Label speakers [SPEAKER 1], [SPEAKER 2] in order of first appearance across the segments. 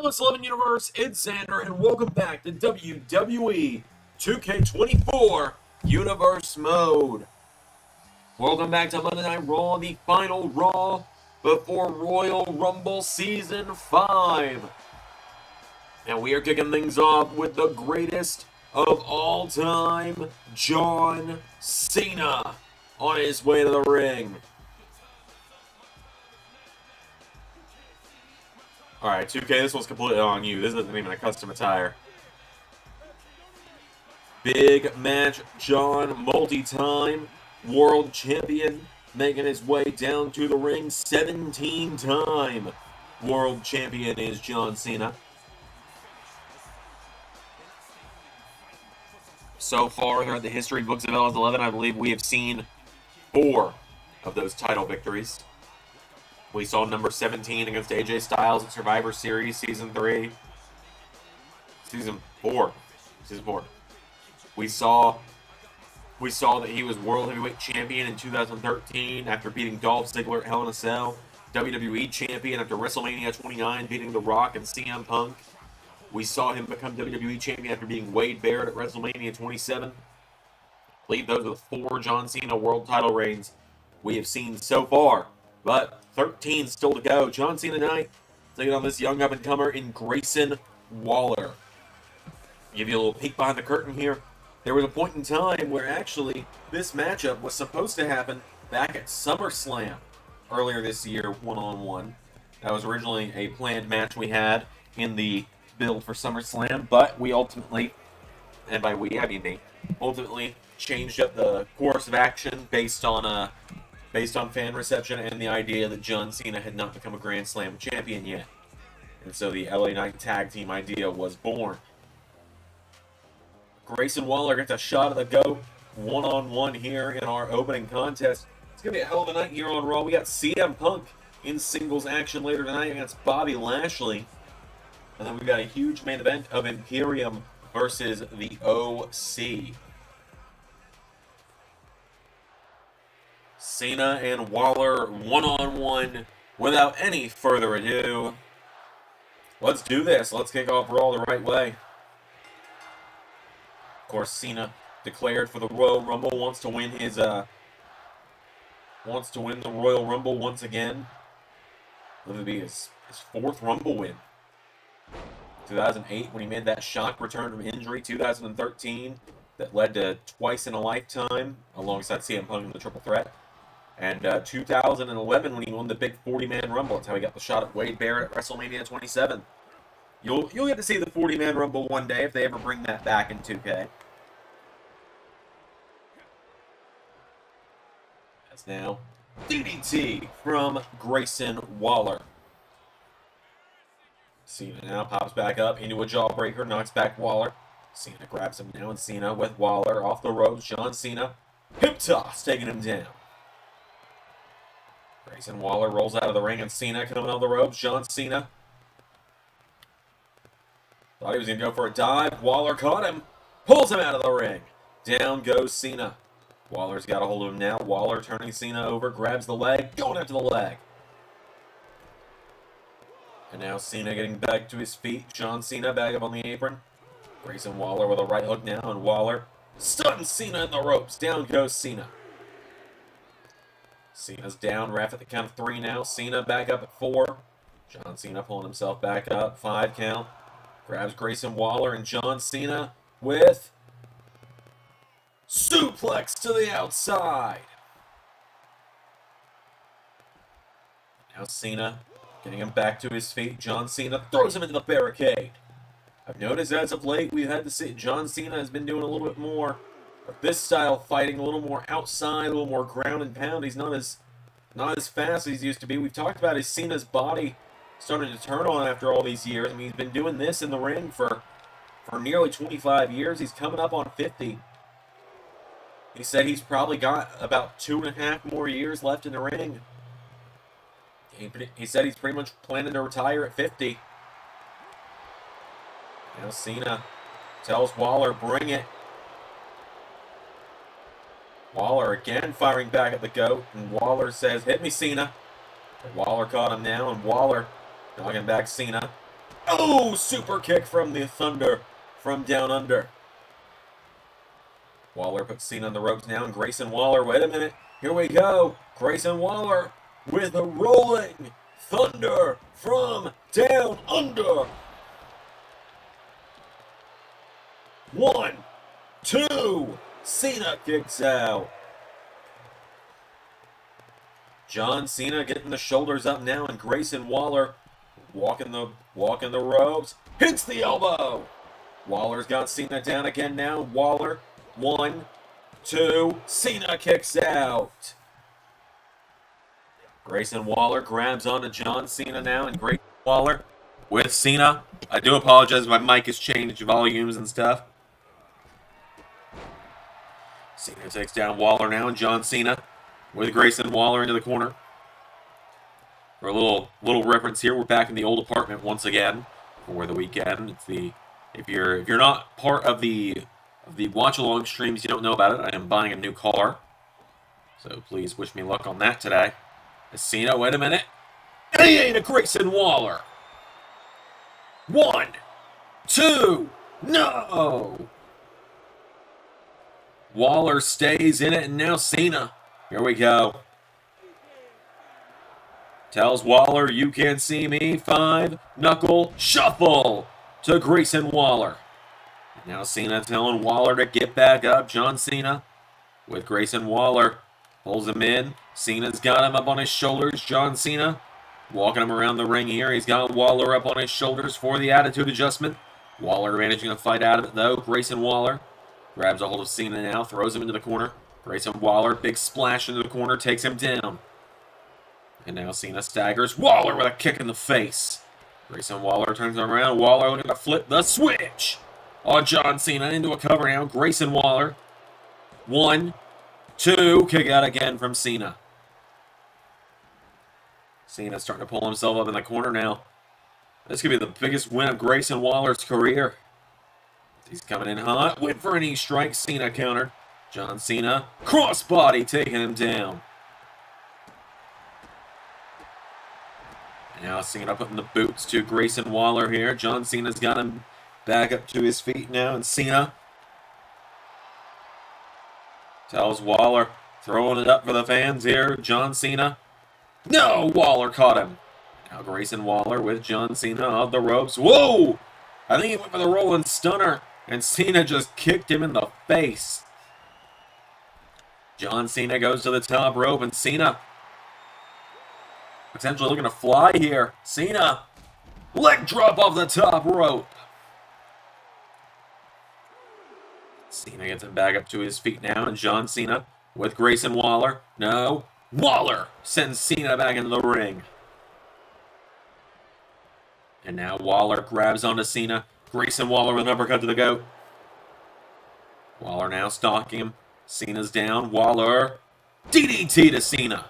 [SPEAKER 1] What's 11 Universe? It's Xander, and welcome back to WWE 2K24 Universe Mode. Welcome back to Monday Night Raw, the final Raw before Royal Rumble Season 5. And we are kicking things off with the greatest of all time, John Cena, on his way to the ring. Alright, 2K, this one's completely on you. This isn't even a custom attire. Big match, John, multi-time world champion, making his way down to the ring. 17-time world champion is John Cena. So far, throughout the history books of LS11, I believe we have seen 4 of those title victories. We saw number 17 against AJ Styles at Survivor Series Season 3. Season 4. We saw that he was World Heavyweight Champion in 2013 after beating Dolph Ziggler at Hell in a Cell. WWE Champion after WrestleMania 29, beating The Rock and CM Punk. We saw him become WWE Champion after beating Wade Barrett at WrestleMania 27. I believe those are the 4 John Cena world title reigns we have seen so far. But 13 still to go. John Cena tonight taking on this young up-and-comer in Grayson Waller. Give you a little peek behind the curtain here. There was a point in time where actually this matchup was supposed to happen back at SummerSlam earlier this year, one-on-one. That was originally a planned match we had in the build for SummerSlam, but we ultimately, and by we I mean me, ultimately changed up the course of action based on fan reception and the idea that John Cena had not become a Grand Slam champion yet. And so the LA Knight tag team idea was born. Grayson Waller gets a shot at the GOAT one-on-one here in our opening contest. It's going to be a hell of a night here on Raw. We got CM Punk in singles action later tonight against Bobby Lashley. And then we've got a huge main event of Imperium versus the OC. Cena and Waller one-on-one without any further ado. Let's do this. Let's kick off Raw the right way. Of course, Cena declared for the Royal Rumble, wants to win the Royal Rumble once again. This would be his 4th Rumble win. 2008 when he made that shock return from injury. 2013 that led to twice in a lifetime alongside CM Punk in the Triple Threat. And 2011 when he won the big 40-man Rumble. That's how he got the shot at Wade Barrett at WrestleMania 27. You'll get to see the 40-man Rumble one day if they ever bring that back in 2K. That's now DDT from Grayson Waller. Cena now pops back up into a jawbreaker, knocks back Waller. Cena grabs him now, and Cena with Waller off the ropes. John Cena, hip toss, taking him down. Grayson Waller rolls out of the ring, and Cena coming on the ropes. John Cena thought he was going to go for a dive. Waller caught him, pulls him out of the ring. Down goes Cena. Waller's got a hold of him now. Waller turning Cena over, grabs the leg, going after the leg. And now Cena getting back to his feet. John Cena back up on the apron. Grayson Waller with a right hook now, and Waller stuns Cena in the ropes. Down goes Cena. Cena's down, ref at the count of 3 now. Cena back up at 4. John Cena pulling himself back up. 5 count. Grabs Grayson Waller, and John Cena with suplex to the outside. Now Cena getting him back to his feet. John Cena throws him into the barricade. I've noticed as of late we've had to see John Cena has been doing a little bit more of this style fighting, a little more outside, a little more ground and pound. He's not as fast as he used to be. We've talked about his Cena's body starting to turn on after all these years. I mean, he's been doing this in the ring for nearly 25 years. He's coming up on 50. He said he's probably got about 2.5 more years left in the ring. He said he's pretty much planning to retire at 50. Now Cena tells Waller, bring it. Waller again firing back at the GOAT, and Waller says, hit me, Cena. But Waller caught him now, and Waller knocking back Cena. Oh, super kick from the Thunder from down under. Waller puts Cena on the ropes now, and Grayson Waller, wait a minute, here we go. Grayson Waller with a rolling Thunder from down under. 1, 2, Cena kicks out. John Cena getting the shoulders up now, and Grayson Waller walking the ropes, hits the elbow. Waller's got Cena down again now. Waller, 1, 2, Cena kicks out. Grayson Waller grabs onto John Cena now, and Grayson Waller with Cena. I do apologize, my mic has changed volumes and stuff. Cena takes down Waller now, and John Cena with Grayson Waller into the corner. For a little reference here, we're back in the old apartment once again for the weekend. It's the if you're not part of the watch along streams, you don't know about it. I am buying a new car, so please wish me luck on that today. Cena, wait a minute, and he ain't a Grayson Waller. 1, 2, no. Waller stays in it, and now Cena. Here we go. Tells Waller, you can't see me. 5 knuckle shuffle to Grayson Waller. Now Cena telling Waller to get back up. John Cena with Grayson Waller. Pulls him in. Cena's got him up on his shoulders. John Cena walking him around the ring here. He's got Waller up on his shoulders for the attitude adjustment. Waller managing to fight out of it though. Grayson Waller grabs a hold of Cena now. Throws him into the corner. Grayson Waller, big splash into the corner. Takes him down. And now Cena staggers Waller with a kick in the face. Grayson Waller turns around. Waller looking to flip the switch on John Cena into a cover now. Grayson Waller. 1, 2. Kick out again from Cena. Cena's starting to pull himself up in the corner now. This could be the biggest win of Grayson Waller's career. He's coming in hot. Went for an knee strike. Cena countered. John Cena. Crossbody taking him down. Now Cena putting the boots to Grayson Waller here. John Cena's got him back up to his feet now. And Cena tells Waller, throwing it up for the fans here. John Cena. No! Waller caught him. Now Grayson Waller with John Cena on the ropes. Whoa! I think he went for the rolling stunner. And Cena just kicked him in the face. John Cena goes to the top rope. And Cena potentially looking to fly here. Cena, leg drop off the top rope. Cena gets him back up to his feet now, and John Cena with Grayson Waller. No, Waller sends Cena back into the ring. And now Waller grabs onto Cena. Grayson Waller with an uppercut to the goat. Waller now stalking him. Cena's down. Waller, DDT to Cena.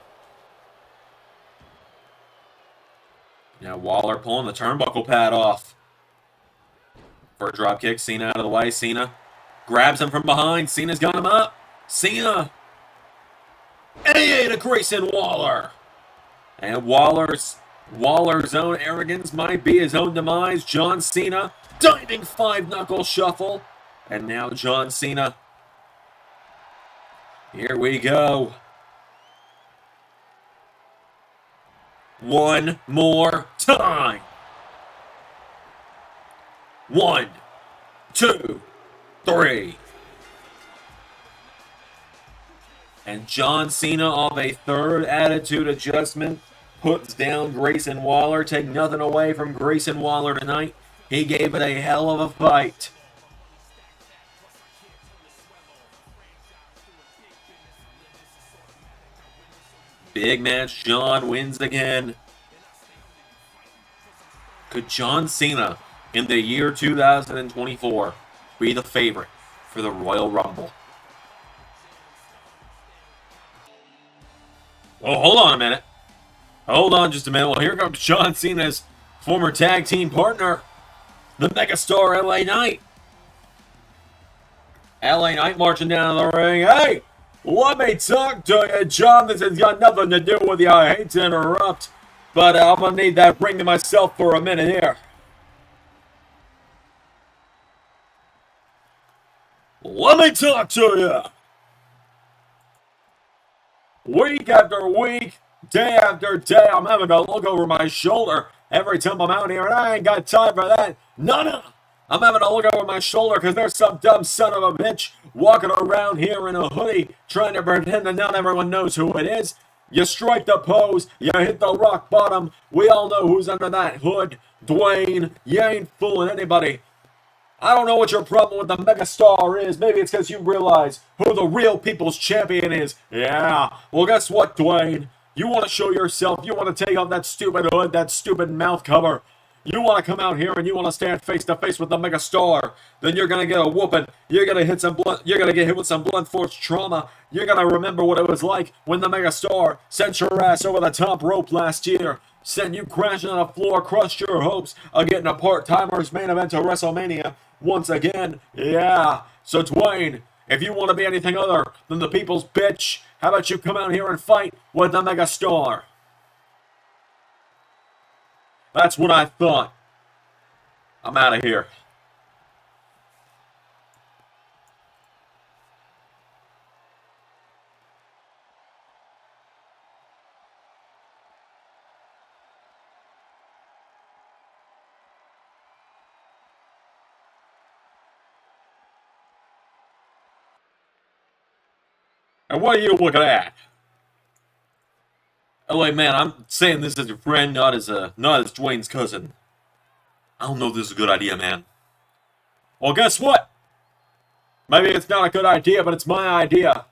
[SPEAKER 1] Now Waller pulling the turnbuckle pad off. For a drop kick, Cena out of the way. Cena grabs him from behind. Cena's got him up. Cena. And he ate a Grayson Waller. And Waller's own arrogance might be his own demise. John Cena diving 5-knuckle shuffle. And now John Cena. Here we go. One more time. 1, 2, 3. And John Cena off a third attitude adjustment puts down Grayson Waller. Take nothing away from Grayson Waller tonight. He gave it a hell of a fight. Big match, John wins again. Could John Cena in the year 2024 be the favorite for the Royal Rumble? Oh, hold on a minute. Hold on just a minute. Well, here comes John Cena's former tag team partner, the megastar LA Knight. LA Knight marching down the ring. Hey! Let me talk to you, John. This has got nothing to do with you. I hate to interrupt, but I'm going to need that ring to myself for a minute here.
[SPEAKER 2] Let me talk to you. Week after week, day after day, I'm having to look over my shoulder every time I'm out here, and I ain't got time for that. No. I'm having to look over my shoulder because there's some dumb son of a bitch walking around here in a hoodie trying to pretend that not everyone knows who it is. You strike the pose, you hit the rock bottom. We all know who's under that hood. Dwayne, you ain't fooling anybody. I don't know what your problem with the megastar is. Maybe it's because you realize who the real people's champion is. Yeah. Well, guess what, Dwayne? You want to show yourself. You want to take off that stupid hood, that stupid mouth cover. You want to come out here and you want to stand face to face with the megastar. Then you're gonna get a whooping. You're gonna hit some blood. You're gonna get hit with some blunt force trauma. You're gonna remember what it was like when the megastar sent your ass over the top rope last year. Sent you crashing on the floor, crushed your hopes of getting a part-timers main event to WrestleMania once again. Yeah. So Dwayne, if you want to be anything other than the people's bitch, how about you come out here and fight with the megastar? That's what I thought. I'm out of here. And what are you looking at? Oh wait, man, I'm saying this as your friend, not as Dwayne's cousin. I don't know if this is a good idea, man. Well, guess what? Maybe it's not a good idea, but it's my idea.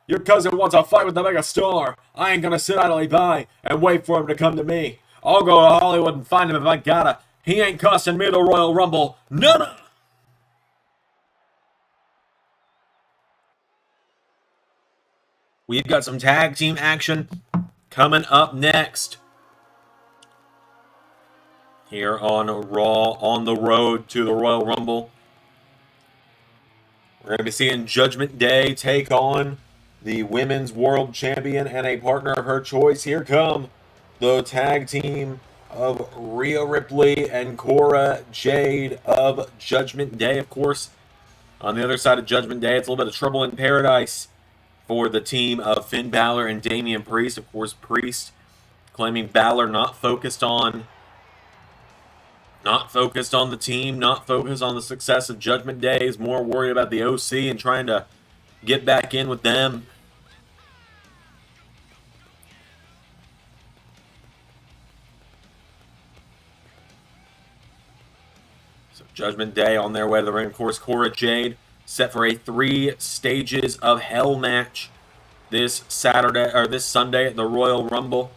[SPEAKER 2] Your cousin wants a fight with the megastar. I ain't gonna sit idly by and wait for him to come to me. I'll go to Hollywood and find him if I gotta. He ain't costing me the Royal Rumble. No. We've got some tag team action coming up next here on Raw on the road to the Royal Rumble. We're going to be seeing Judgment Day take on the Women's World Champion and a partner of her choice. Here come the tag team of Rhea Ripley and Cora Jade of Judgment Day. Of course, on the other side of Judgment Day, it's a little bit of trouble in paradise for the team of Finn Balor and Damian Priest. Of course, Priest claiming Balor not focused on the team, not focused on the success of Judgment Day, is more worried about the OC and trying to get back in with them. So Judgment Day on their way to the ring. Of course, Cora Jade set for a 3 stages of hell match this Sunday at the Royal Rumble.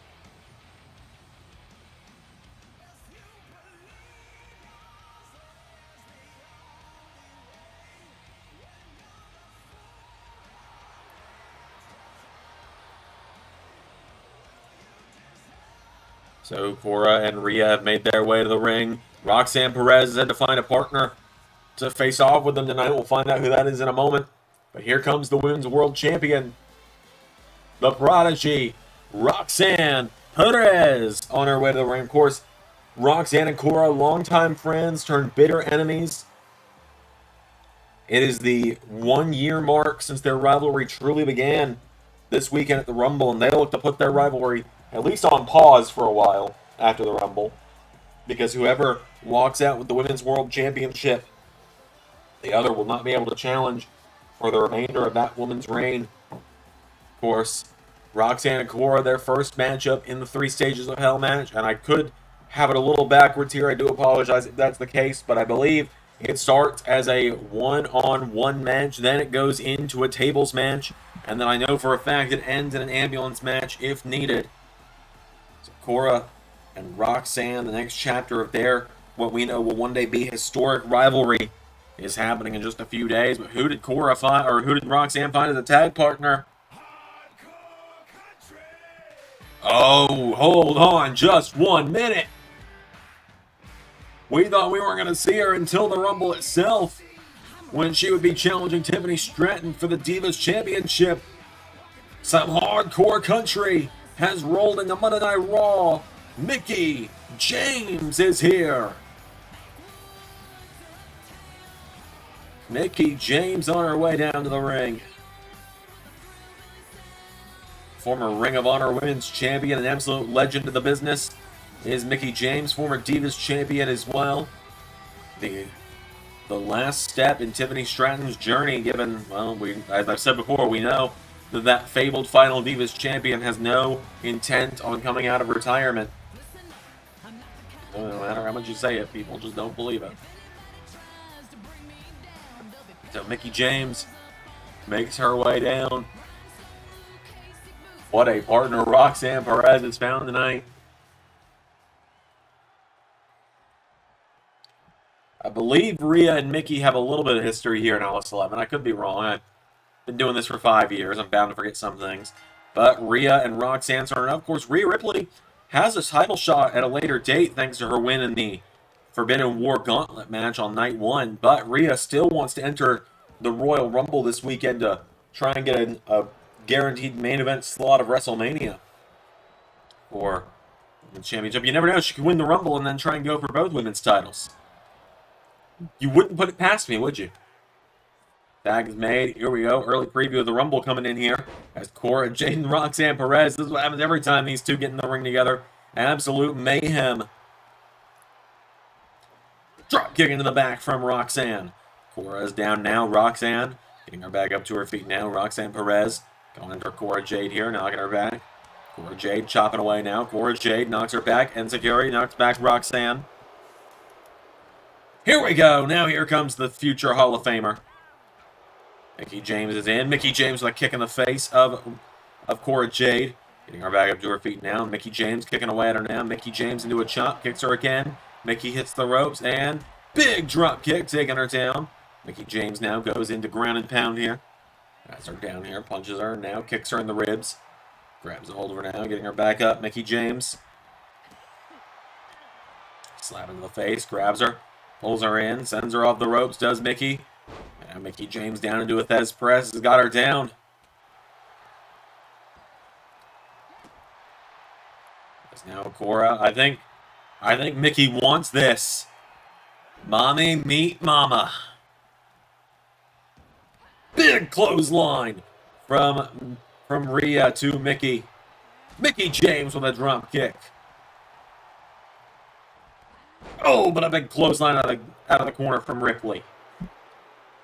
[SPEAKER 2] So Cora and Rhea have made their way to the ring. Roxanne Perez had to find a partner to face off with them tonight. We'll find out who that is in a moment. But here comes the Women's World Champion, the Prodigy, Roxanne Perez, on her way to the ring. Of course, Roxanne and Cora, longtime friends turned bitter enemies. It is the 1-year mark since their rivalry truly began this weekend at the Rumble, and they look to put their rivalry at least on pause for a while after the Rumble, because whoever walks out with the Women's World Championship, the other will not be able to challenge for the remainder of that woman's reign. Of course, Roxanne and Cora, their first matchup in the 3 stages of hell match, and I could have it a little backwards here. I do apologize if that's the case, but I believe it starts as a 1-on-1 match, then it goes into a tables match, and then I know for a fact it ends in an ambulance match if needed. So Cora and Roxanne, the next chapter of their, what we know will one day be historic rivalry, is happening in just a few days. But who did Cora find, or who did Roxanne find as a tag partner? Oh, hold on just 1 minute. We thought we weren't going to see her until the Rumble itself, when she would be challenging Tiffany Stratton for the Divas Championship. Some hardcore country has rolled into Monday Night Raw. Mickie James is here. Mickie James on her way down to the ring. Former Ring of Honor Women's Champion, an absolute legend of the business, is Mickie James, former Divas Champion as well. The last step in Tiffany Stratton's journey, given, well, as I've said before, we know that fabled Final Divas Champion has no intent on coming out of retirement. No matter how much you say it, people just don't believe it. So Mickie James makes her way down. What a partner Roxanne Perez has found tonight. I believe Rhea and Mickie have a little bit of history here in Alice 11. I could be wrong. I've been doing this for 5 years. I'm bound to forget some things. But Rhea and Roxanne started out. Of course, Rhea Ripley has a title shot at a later date thanks to her win in the Forbidden War Gauntlet match on night 1. But Rhea still wants to enter the Royal Rumble this weekend to try and get a guaranteed main event slot of WrestleMania for the championship. You never know. She could win the Rumble and then try and go for both women's titles. You wouldn't put it past me, would you? Tag is made. Here we go. Early preview of the Rumble coming in here. As Cora Jade and Roxanne Perez. This is what happens every time these two get in the ring together. Absolute mayhem. Drop kick into the back from Roxanne. Cora's down now. Roxanne getting her back up to her feet now. Roxanne Perez going into Cora Jade here. Knocking her back. Cora Jade chopping away now. Cora Jade knocks her back. Enziguri knocks back Roxanne. Here we go. Now here comes the future Hall of Famer. Mickie James is in. Mickie James with a kick in the face of Cora Jade. Getting her back up to her feet now. Mickie James kicking away at her now. Mickie James into a chop. Kicks her again. Mickie hits the ropes and big drop kick taking her down. Mickie James now goes into ground and pound here. Has her down here. Punches her. Now kicks her in the ribs. Grabs a hold of her now. Getting her back up. Mickie James. Slap into the face. Grabs her. Pulls her in, sends her off the ropes, does Mickie. And Mickie James down into a Thez press, has got her down. There's now Cora. I think Mickie wants this. Mommy, meet mama. Big clothesline from Rhea to Mickie. Mickie James with a drop kick. Oh, but a big clothesline out of the corner from Ripley.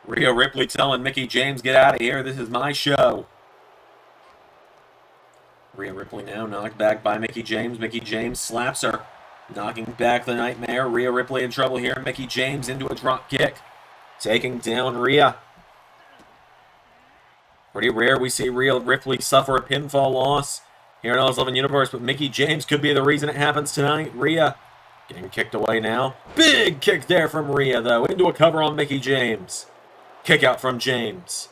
[SPEAKER 2] Rhea Ripley telling Mickie James, get out of here. This is my show. Rhea Ripley now knocked back by Mickie James. Mickie James slaps her, knocking back the Nightmare. Rhea Ripley in trouble here. Mickie James into a drop kick, taking down Rhea. Pretty rare we see Rhea Ripley suffer a pinfall loss here in Alice 11 Universe, but Mickie James could be the reason it happens tonight. Rhea getting kicked away now. Big kick there from Rhea, though. Into a cover on Mickie James. Kick out from James.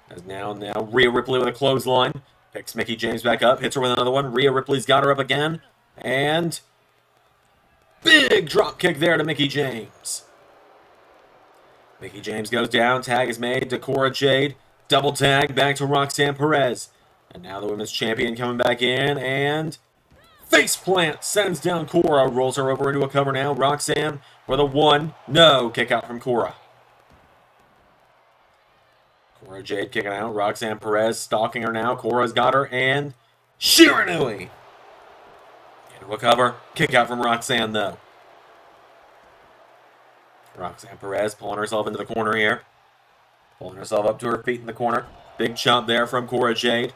[SPEAKER 2] As now Rhea Ripley with a clothesline. Picks Mickie James back up. Hits her with another one. Rhea Ripley's got her up again. And big drop kick there to Mickie James. Mickie James goes down. Tag is made to Cora Jade. Double tag back to Roxanne Perez. And now the women's champion coming back in. And face plant sends down Cora, rolls her over into a cover now. Roxanne with a 1. No, kick out from Cora. Cora Jade kicking out. Roxanne Perez stalking her now. Cora's got her and Shiranui into a cover. Kick out from Roxanne though. Roxanne Perez pulling herself into the corner here. Pulling herself up to her feet in the corner. Big chop there from Cora Jade.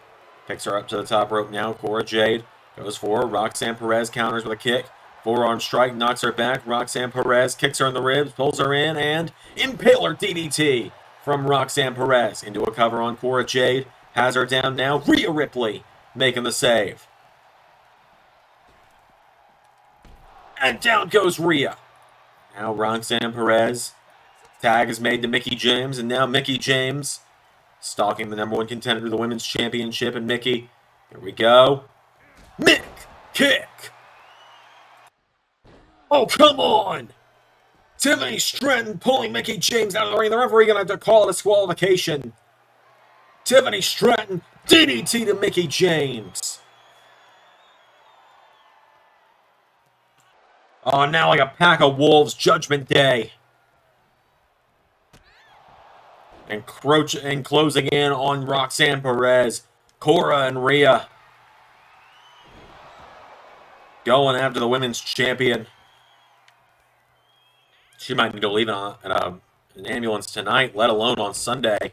[SPEAKER 2] Picks her up to the top rope now. Cora Jade goes for Roxanne Perez, counters with a kick. Forearm strike, knocks her back. Roxanne Perez kicks her in the ribs, pulls her in, and Impaler DDT from Roxanne Perez into a cover on Cora Jade. Has her down now. Rhea Ripley making the save. And down goes Rhea. Now Roxanne Perez. Tag is made to Mickie James, and now Mickie James stalking the number 1 contender to the Women's Championship. And Mickie, here we go. Mick kick. Oh, come on. Tiffany Stratton pulling Mickie James out of the ring. The referee going to have to call a disqualification. Tiffany Stratton, DDT to Mickie James. Oh, now like a pack of wolves, Judgment Day. And closing in on Roxanne Perez, Cora and Rhea. Going after the women's champion. She might need to leave in an ambulance tonight, let alone on Sunday.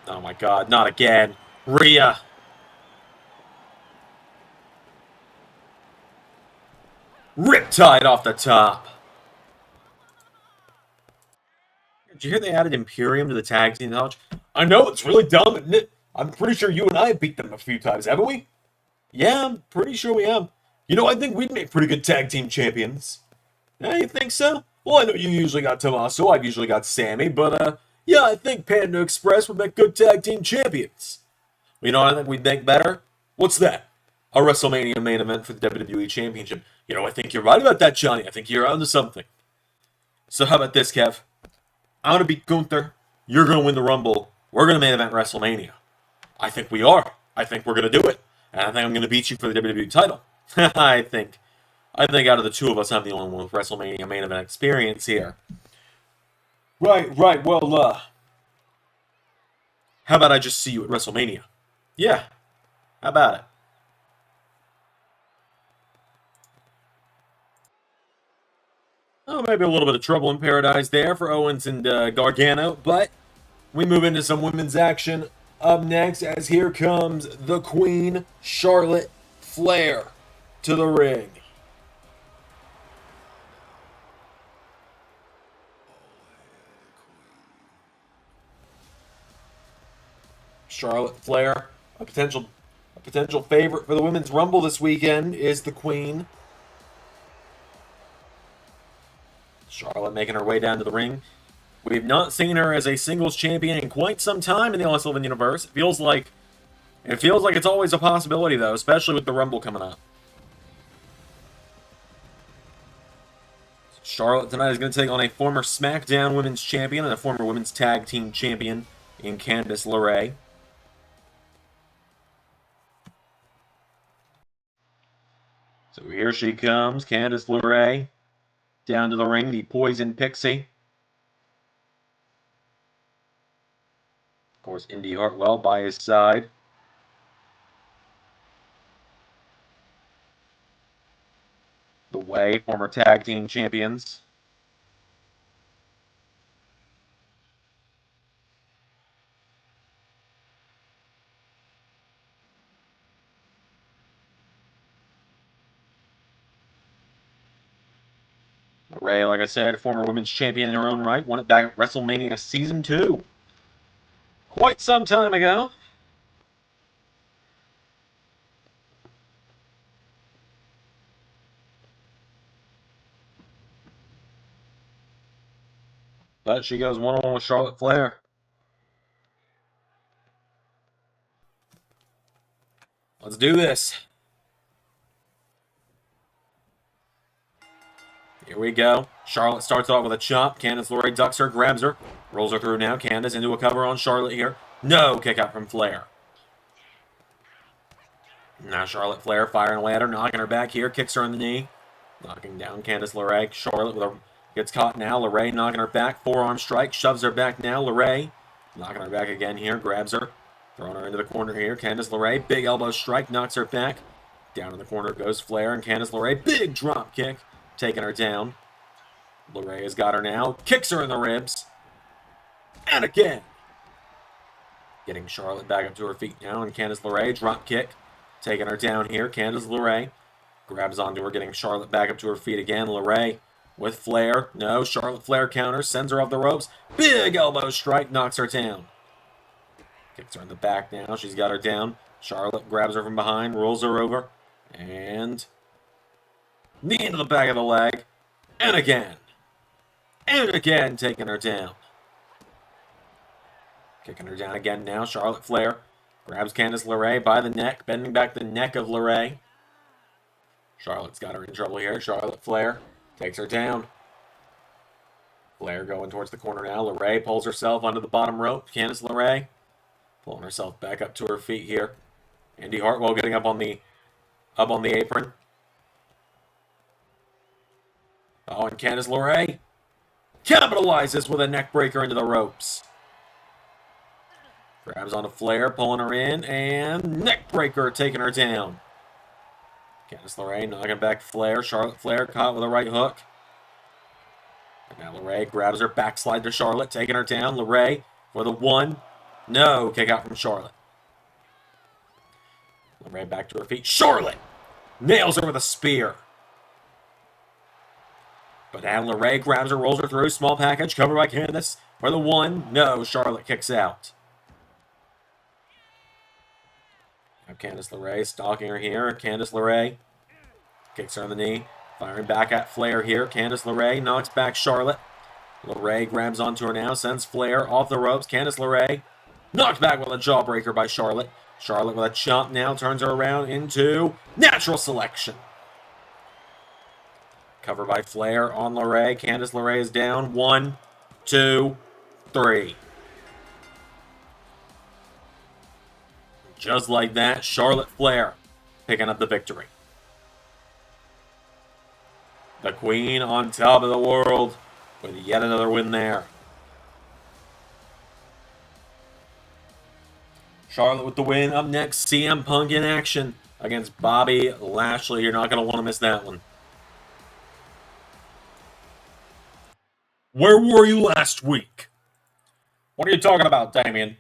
[SPEAKER 2] Oh my god, not again. Rhea. Riptide off the top. Did you hear they added Imperium to the tag team knowledge? I know, it's really dumb, isn't it? I'm pretty sure you and I have beat them a few times, haven't we? Yeah, I'm pretty sure we have. You know, I think we'd make pretty good tag team champions. Yeah, you think so? Well, I know you usually got Tommaso, I've usually got Sammy, but, yeah, I think Panda Express would make good tag team champions. You know what I think we'd make better? What's that? A WrestleMania main event for the WWE Championship. You know, I think you're right about that, Johnny. I think you're onto something. So how about this, Kev? I'm going to beat Gunther. You're going to win the Rumble. We're going to main event WrestleMania. I think we are. I think we're going to do it. And I think I'm going to beat you for the WWE title. I think out of the two of us, I'm the only one with WrestleMania main event experience here. Right. Well, how about I just see you at WrestleMania? Yeah. How about it? Oh, maybe a little bit of trouble in paradise there for Owens and Gargano, but we move into some women's action up next as here comes the Queen, Charlotte Flair, to the ring. Charlotte Flair, a potential favorite for the Women's Rumble this weekend, is the Queen. Charlotte making her way down to the ring. We've not seen her as a singles champion in quite some time in the All Sylvan universe. It feels like it's always a possibility, though, especially with the Rumble coming up. Charlotte tonight is going to take on a former SmackDown Women's Champion and a former Women's Tag Team Champion in Candace Laray. So here she comes, Candace Laray, down to the ring, the Poison Pixie. Of course, Indy Hartwell by his side. The Way, former tag team champions. Ray, like I said, former women's champion in her own right, won it back at WrestleMania Season 2. Quite some time ago. But she goes one-on-one with Charlotte Flair. Let's do this. Here we go. Charlotte starts off with a chop. Candace LeRae ducks her, grabs her, rolls her through now. Candace into a cover on Charlotte here. No kick out from Flair. Now Charlotte Flair firing away at her, knocking her back here, kicks her in the knee. Knocking down Candace LeRae. Charlotte with her gets caught now. LeRae knocking her back. Forearm strike. Shoves her back now. LeRae knocking her back again here. Grabs her. Throwing her into the corner here. Candace LeRae. Big elbow strike. Knocks her back. Down in the corner goes Flair and Candace LeRae. Big drop kick. Taking her down. LeRae has got her now. Kicks her in the ribs. And again. Getting Charlotte back up to her feet now. And Candace LeRae. Drop kick. Taking her down here. Candace LeRae. Grabs onto her, getting Charlotte back up to her feet again. LeRae with Flair. No, Charlotte Flair counters, sends her off the ropes. Big elbow strike, knocks her down. Kicks her in the back now. She's got her down. Charlotte grabs her from behind, rolls her over. And knee into the back of the leg. And again. And again, taking her down. Kicking her down again now. Charlotte Flair grabs Candace LeRae by the neck, bending back the neck of LeRae. Charlotte's got her in trouble here. Charlotte Flair takes her down. Flair going towards the corner now. LeRae pulls herself onto the bottom rope. Candace LeRae pulling herself back up to her feet here. Indy Hartwell getting up on the apron. Oh, and Candice LeRae capitalizes with a neck breaker into the ropes. Grabs onto Flair, pulling her in, and neck breaker taking her down. Candice LeRae knocking back Flair. Charlotte Flair caught with a right hook. And now LeRae grabs her, backslide to Charlotte, taking her down. LeRae for the 1. No, kick out from Charlotte. LeRae back to her feet. Charlotte nails her with a spear. But now LeRae grabs her, rolls her through. Small package, covered by Candace. For the 1. No, Charlotte kicks out. Now Candice LeRae stalking her here. Candice LeRae kicks her on the knee. Firing back at Flair here. Candice LeRae knocks back Charlotte. LeRae grabs onto her now. Sends Flair off the ropes. Candice LeRae knocked back with a jawbreaker by Charlotte. Charlotte with a chomp now. Turns her around into natural selection. Cover by Flair on LeRae. Candice LeRae is down. 1, 2, 3. Just like that, Charlotte Flair picking up the victory. The Queen on top of the world with yet another win there. Charlotte with the win. Up next, CM Punk in action against Bobby Lashley. You're not going to want to miss that one.
[SPEAKER 3] Where were you last week?
[SPEAKER 2] What are you talking about, Damien?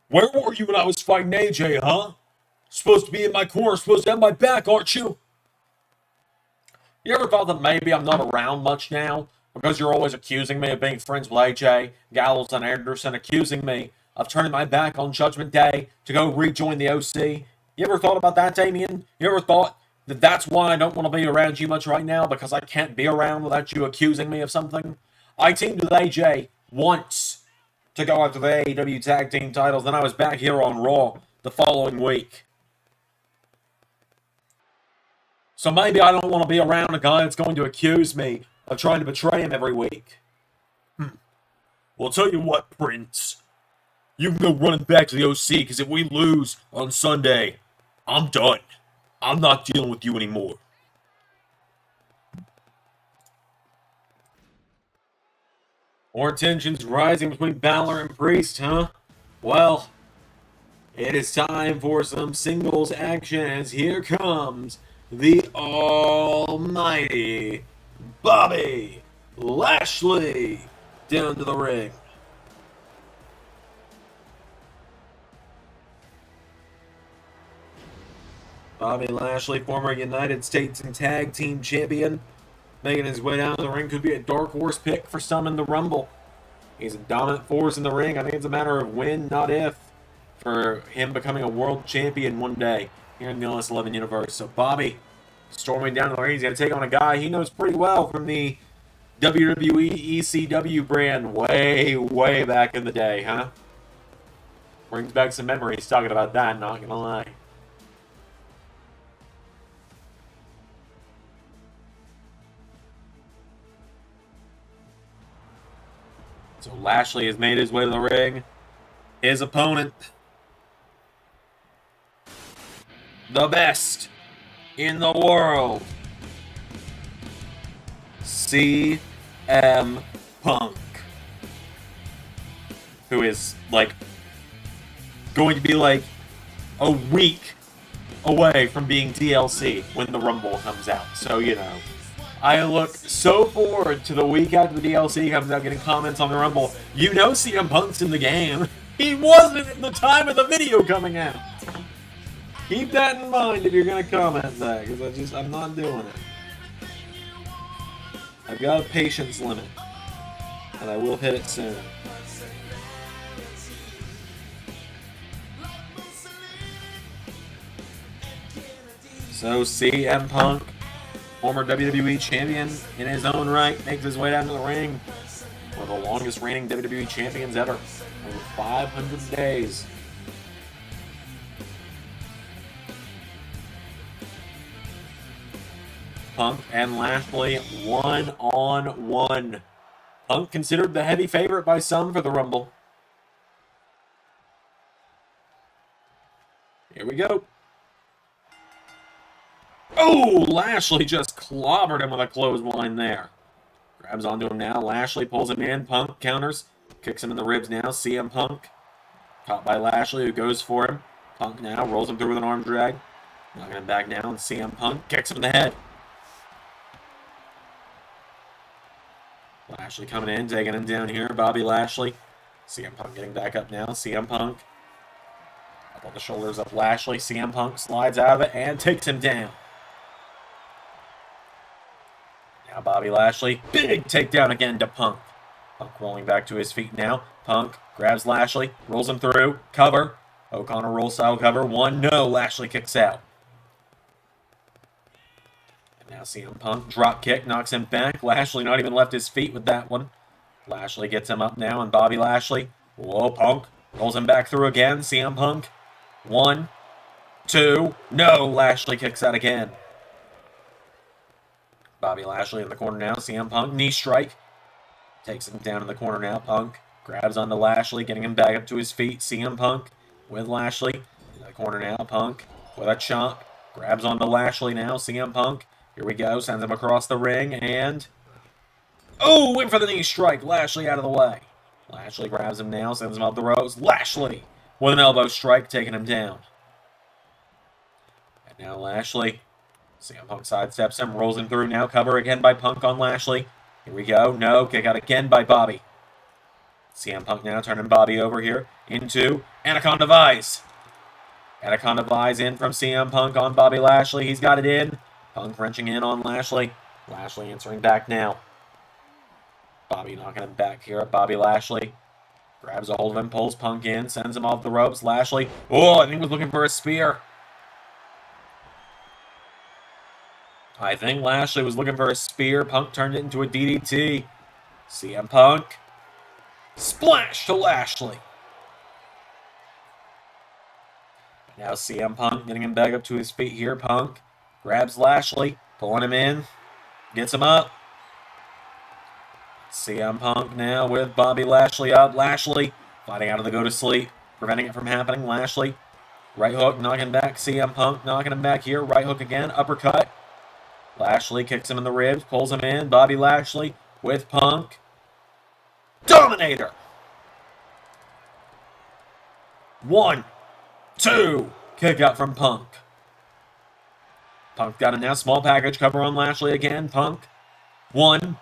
[SPEAKER 3] Where were you when I was fighting AJ, huh? Supposed to be in my corner, supposed to have my back, aren't you?
[SPEAKER 2] You ever thought that maybe I'm not around much now? Because you're always accusing me of being friends with AJ, Gallows, and Anderson, accusing me of turning my back on Judgment Day to go rejoin the OC. You ever thought about that, Damien? You ever thought that that's why I don't want to be around you much right now? Because I can't be around without you accusing me of something? I teamed with AJ once to go after the AEW Tag Team titles, then I was back here on Raw the following week. So maybe I don't want to be around a guy that's going to accuse me of trying to betray him every week.
[SPEAKER 3] Well, I'll tell you what, Prince. You can go running back to the OC, because if we lose on Sunday, I'm done. I'm not dealing with you anymore.
[SPEAKER 2] More tensions rising between Balor and Priest, huh? Well, it is time for some singles action as here comes the almighty Bobby Lashley down to the ring. Bobby Lashley, former United States and Tag Team Champion, making his way down to the ring. Could be a dark horse pick for some in the Rumble. He's a dominant force in the ring. I think it's a matter of when, not if, for him becoming a world champion one day here in the LS11 universe. So Bobby storming down to the ring. He's going to take on a guy he knows pretty well from the WWE ECW brand way, way back in the day, huh? Brings back some memories talking about that, not going to lie. So Lashley has made his way to the ring. His opponent, the best in the world, CM Punk, who is like going to be like a week away from being DLC when the Rumble comes out. So, you know, I look so forward to the week after the DLC comes out, getting comments on the Rumble. You know CM Punk's in the game. He wasn't at the time of the video coming out. Keep that in mind if you're going to comment that, because I'm not doing it. I've got a patience limit, and I will hit it soon. So CM Punk, former WWE champion in his own right, makes his way down to the ring. One of the longest reigning WWE champions ever. Over 500 days. Punk and Lashley 1-on-1. Punk considered the heavy favorite by some for the Rumble. Here we go. Oh, Lashley just clobbered him with a clothesline there. Grabs onto him now. Lashley pulls him in. Punk counters. Kicks him in the ribs now. CM Punk. Caught by Lashley, who goes for him. Punk now rolls him through with an arm drag. Knocking him back now. And CM Punk kicks him in the head. Lashley coming in, taking him down here. Bobby Lashley. CM Punk getting back up now. CM Punk. Up on the shoulders of Lashley. CM Punk slides out of it and takes him down. Now Bobby Lashley. Big takedown again to Punk. Punk rolling back to his feet now. Punk grabs Lashley. Rolls him through. Cover. O'Connor roll style cover. 1. No. Lashley kicks out. Now CM Punk, drop kick, knocks him back. Lashley not even left his feet with that one. Lashley gets him up now, and Bobby Lashley. Whoa, Punk. Rolls him back through again. CM Punk. 1, 2. No, Lashley kicks out again. Bobby Lashley in the corner now. CM Punk, knee strike. Takes him down in the corner now. Punk grabs onto Lashley, getting him back up to his feet. CM Punk with Lashley. In the corner now. Punk with a chop. Grabs onto Lashley now. CM Punk. Here we go. Sends him across the ring and... Oh, went for the knee strike. Lashley out of the way. Lashley grabs him now. Sends him up the ropes. Lashley with an elbow strike, taking him down. And now Lashley. CM Punk sidesteps him. Rolls him through now. Cover again by Punk on Lashley. Here we go. No. Kick out again by Bobby. CM Punk now turning Bobby over here into Anaconda Vise. Anaconda Vise in from CM Punk on Bobby Lashley. He's got it in. Punk wrenching in on Lashley. Lashley answering back now. Bobby knocking him back here at Bobby Lashley. Grabs a hold of him, pulls Punk in, sends him off the ropes. Lashley, oh, I think was looking for a spear. I think Lashley was looking for a spear. Punk turned it into a DDT. CM Punk. Splash to Lashley. Now CM Punk getting him back up to his feet here. Punk grabs Lashley, pulling him in, gets him up. CM Punk now with Bobby Lashley up. Lashley fighting out of the go-to-sleep, preventing it from happening. Lashley, right hook, knocking back. CM Punk knocking him back here. Right hook again, uppercut. Lashley kicks him in the ribs, pulls him in. Bobby Lashley with Punk. Dominator! 1, 2, kick out from Punk. Punk got a now small package cover on Lashley again. Punk. 1,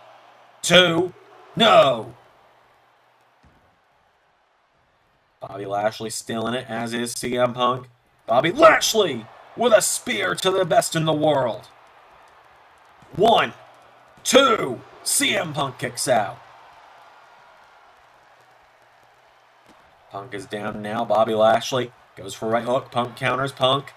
[SPEAKER 2] 2, no! Bobby Lashley still in it, as is CM Punk. Bobby Lashley with a spear to the best in the world. 1, 2, CM Punk kicks out. Punk is down now. Bobby Lashley goes for right hook. Punk counters. Punk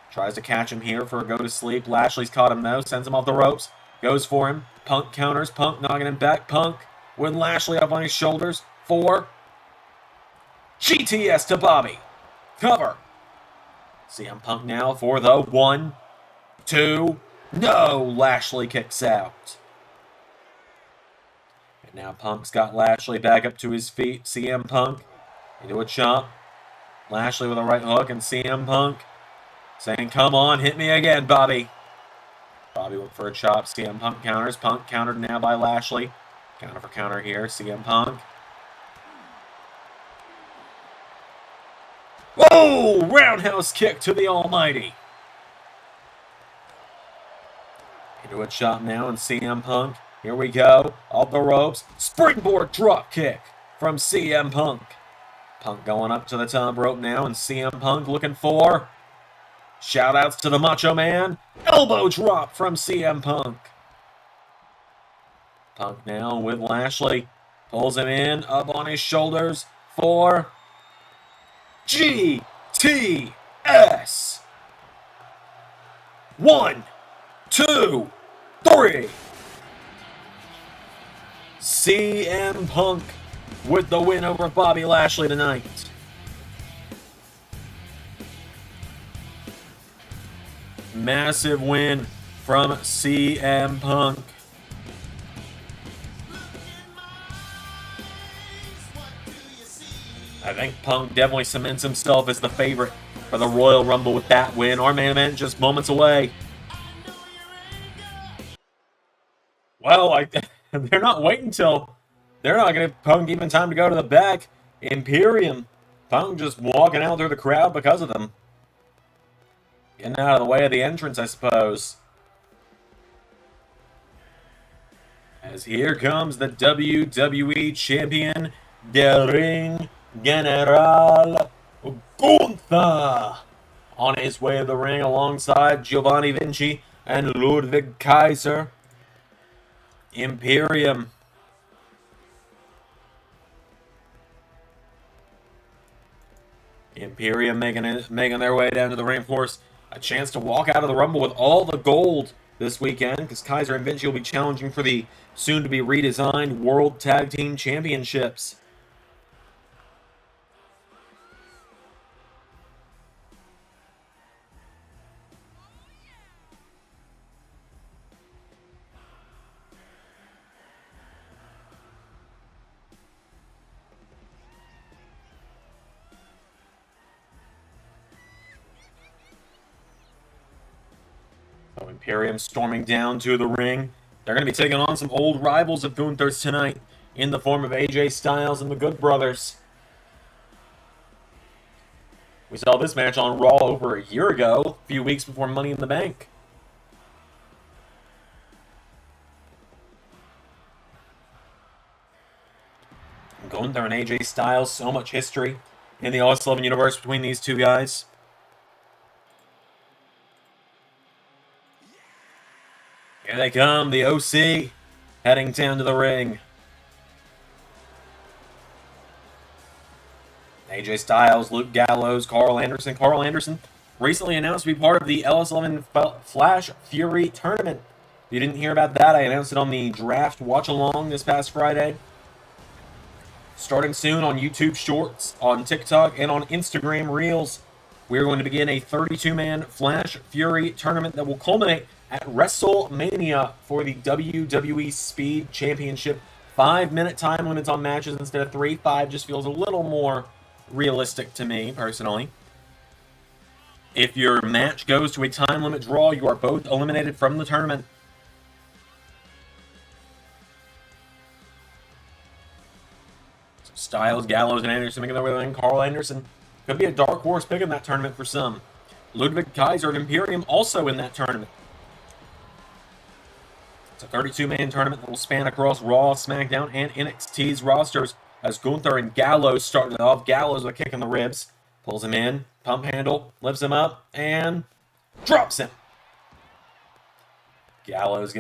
[SPEAKER 2] tries to catch him here for a go-to-sleep. Lashley's caught him though. Sends him off the ropes. Goes for him. Punk counters. Punk knocking him back. Punk with Lashley up on his shoulders. 4. GTS to Bobby. Cover. CM Punk now for the 1, 2. No! Lashley kicks out. And now Punk's got Lashley back up to his feet. CM Punk into a chop. Lashley with a right hook, and CM Punk saying, come on, hit me again, Bobby. Bobby went for a chop. CM Punk counters. Punk countered now by Lashley. Counter for counter here. CM Punk. Whoa! Roundhouse kick to the Almighty. Into a chop now, and CM Punk. Here we go. Off the ropes. Springboard drop kick from CM Punk. Punk going up to the top rope now, and CM Punk looking for shout-outs to the Macho Man. Elbow drop from CM Punk. Punk now with Lashley. Pulls him in, up on his shoulders for GTS. 1, 2, 3. CM Punk with the win over Bobby Lashley tonight. Massive win from CM Punk. I think Punk definitely cements himself as the favorite for the Royal Rumble with that win. Our main event just moments away. Well, like, they're not waiting till... They're not going to give Punk even time to go to the back. Imperium. Punk just walking out through the crowd because of them. Getting out of the way of the entrance, I suppose. As here comes the WWE Champion, the Ring General Gunther, on his way to the ring alongside Giovanni Vinci and Ludwig Kaiser. Imperium. Imperium making their way down to the ring, of course. A chance to walk out of the Rumble with all the gold this weekend, because Kaiser and Vinci will be challenging for the soon-to-be redesigned World Tag Team Championships. So Imperium storming down to the ring. They're going to be taking on some old rivals of Gunther's tonight in the form of AJ Styles and the Good Brothers. We saw this match on Raw over a year ago, a few weeks before Money in the Bank. Gunther and AJ Styles, so much history in the All-11 universe between these two guys. Here they come, the OC, heading down to the ring. AJ Styles, Luke Gallows, Carl Anderson. Carl Anderson recently announced to be part of the LS11 Flash Fury tournament. If you didn't hear about that, I announced it on the Draft Watch Along this past Friday. Starting soon on YouTube Shorts, on TikTok, and on Instagram Reels, we're going to begin a 32-man Flash Fury tournament that will culminate at WrestleMania for the WWE Speed Championship. 5-minute time limits on matches instead of 3. 5 just feels a little more realistic to me, personally. If your match goes to a time limit draw, you are both eliminated from the tournament. So Styles, Gallows, and Anderson making their way in. Carl Anderson could be a dark horse pick in that tournament for some. Ludwig Kaiser and Imperium also in that tournament. It's a 32-man tournament that will span across Raw, SmackDown, and NXT's rosters as Gunther and Gallows started it off. Gallows with a kick in the ribs. Pulls him in, pump handle, lifts him up, and drops him. Gallows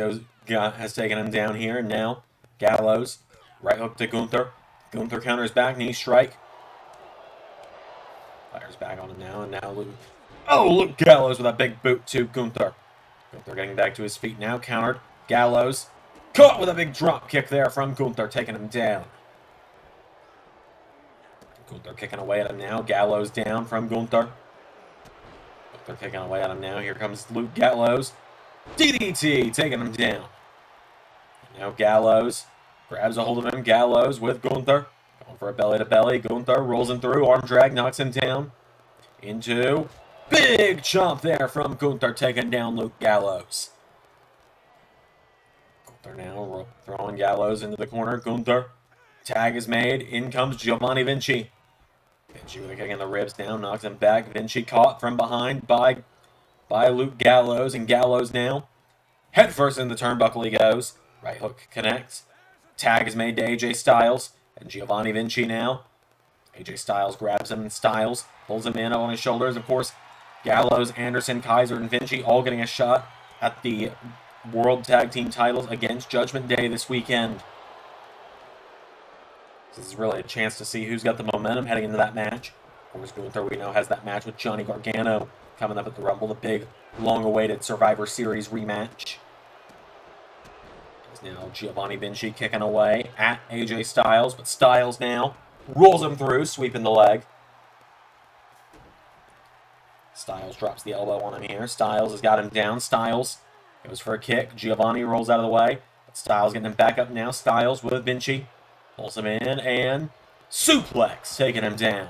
[SPEAKER 2] has taken him down here, and now Gallows, right hook to Gunther. Gunther counters back, knee strike. Fires back on him now, and now Luke Gallows with a big boot to Gunther. Gunther getting back to his feet now, countered. Gallows caught with a big drop kick there from Gunther, taking him down. Gunther kicking away at him now. Gallows down from Gunther. Gunther kicking away at him now. Here comes Luke Gallows. DDT taking him down. Now Gallows grabs a hold of him. Gallows with Gunther. Going for a belly-to-belly. Gunther rolls him through. Arm drag knocks him down. Into big chomp there from Gunther, taking down Luke Gallows. Gunther now throwing Gallows into the corner. Gunther. Tag is made. In comes Giovanni Vinci. Vinci with a kick in the ribs down. Knocks him back. Vinci caught from behind by Luke Gallows. And Gallows now head first in the turnbuckle he goes. Right hook connects. Tag is made to AJ Styles. And Giovanni Vinci now. AJ Styles grabs him, and Styles pulls him in on his shoulders. Of course, Gallows, Anderson, Kaiser, and Vinci all getting a shot at the World Tag Team titles against Judgment Day this weekend. This is really a chance to see who's got the momentum heading into that match. Of course, Gunther, we know, has that match with Johnny Gargano coming up at the Rumble, the big, long-awaited Survivor Series rematch. There's now Giovanni Vinci kicking away at AJ Styles, but Styles now rolls him through, sweeping the leg. Styles drops the elbow on him here. Styles has got him down. Styles goes for a kick. Giovanni rolls out of the way. But Styles getting him back up now. Styles with Vinci. Pulls him in and suplex, taking him down.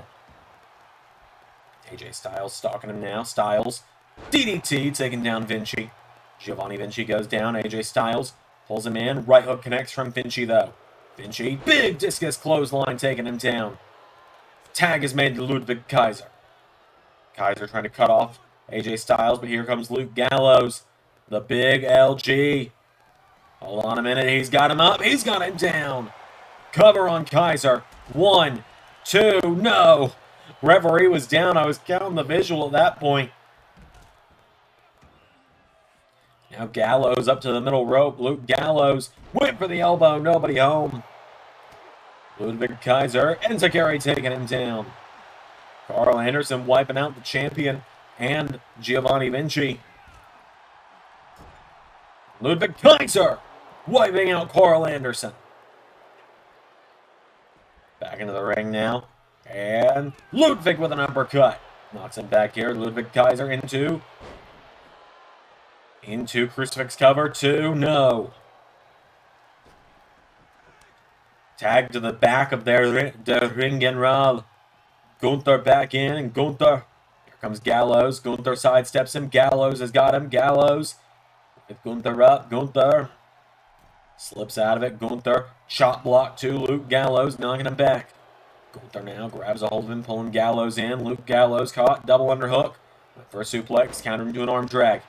[SPEAKER 2] AJ Styles stalking him now. Styles, DDT, taking down Vinci. Giovanni Vinci goes down. AJ Styles Pulls him in. Right hook connects from Finchy, though. Finchy, big discus clothesline, taking him down. Tag is made to Ludwig Kaiser. Kaiser trying to cut off AJ Styles, but here comes Luke Gallows. The big LG. Hold on a minute. He's got him up. He's got him down. Cover on Kaiser. 1, 2, no. Referee was down. I was counting the visual at that point. Now Gallows up to the middle rope. Luke Gallows went for the elbow. Nobody home. Ludwig Kaiser. Enziguri taking him down. Carl Anderson wiping out the champion and Giovanni Vinci. Ludwig Kaiser wiping out Carl Anderson. Back into the ring now. And Ludwig with an uppercut. Knocks him back here. Ludwig Kaiser into crucifix cover. 2, no. Tag to the back of their ring general. Gunther back in, and Gunther. Here comes Gallows. Gunther sidesteps him. Gallows has got him. Gallows with Gunther up. Gunther slips out of it. Gunther chop block to Luke Gallows, knocking him back. Gunther now grabs a hold of him, pulling Gallows in. Luke Gallows caught. Double underhook. Went for a suplex. Counter him to an arm drag.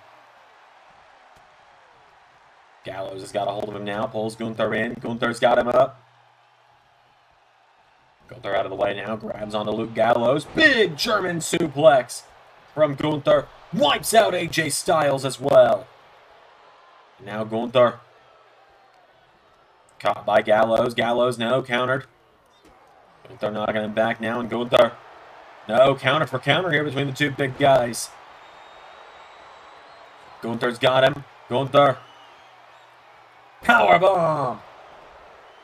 [SPEAKER 2] Gallows has got a hold of him now. Pulls Gunther in. Gunther's got him up. Gunther out of the way now. Grabs onto Luke Gallows. Big German suplex from Gunther. Wipes out AJ Styles as well. Now Gunther. Caught by Gallows. Gallows, no. Countered. Gunther knocking him back now. And Gunther. No. Counter for counter here between the two big guys. Gunther's got him. Gunther. Powerbomb.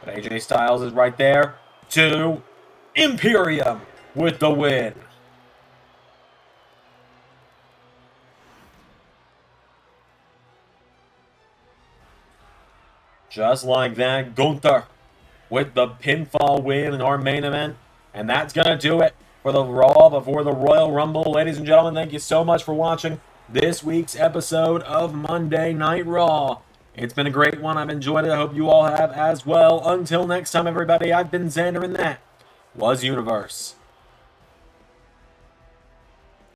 [SPEAKER 2] But AJ Styles is right there. 2. Imperium with the win. Just like that, Gunther with the pinfall win in our main event. And that's going to do it for the Raw before the Royal Rumble. Ladies and gentlemen, thank you so much for watching this week's episode of Monday Night Raw. It's been a great one. I've enjoyed it. I hope you all have as well. Until next time, everybody, I've been Xander, and that was Universe.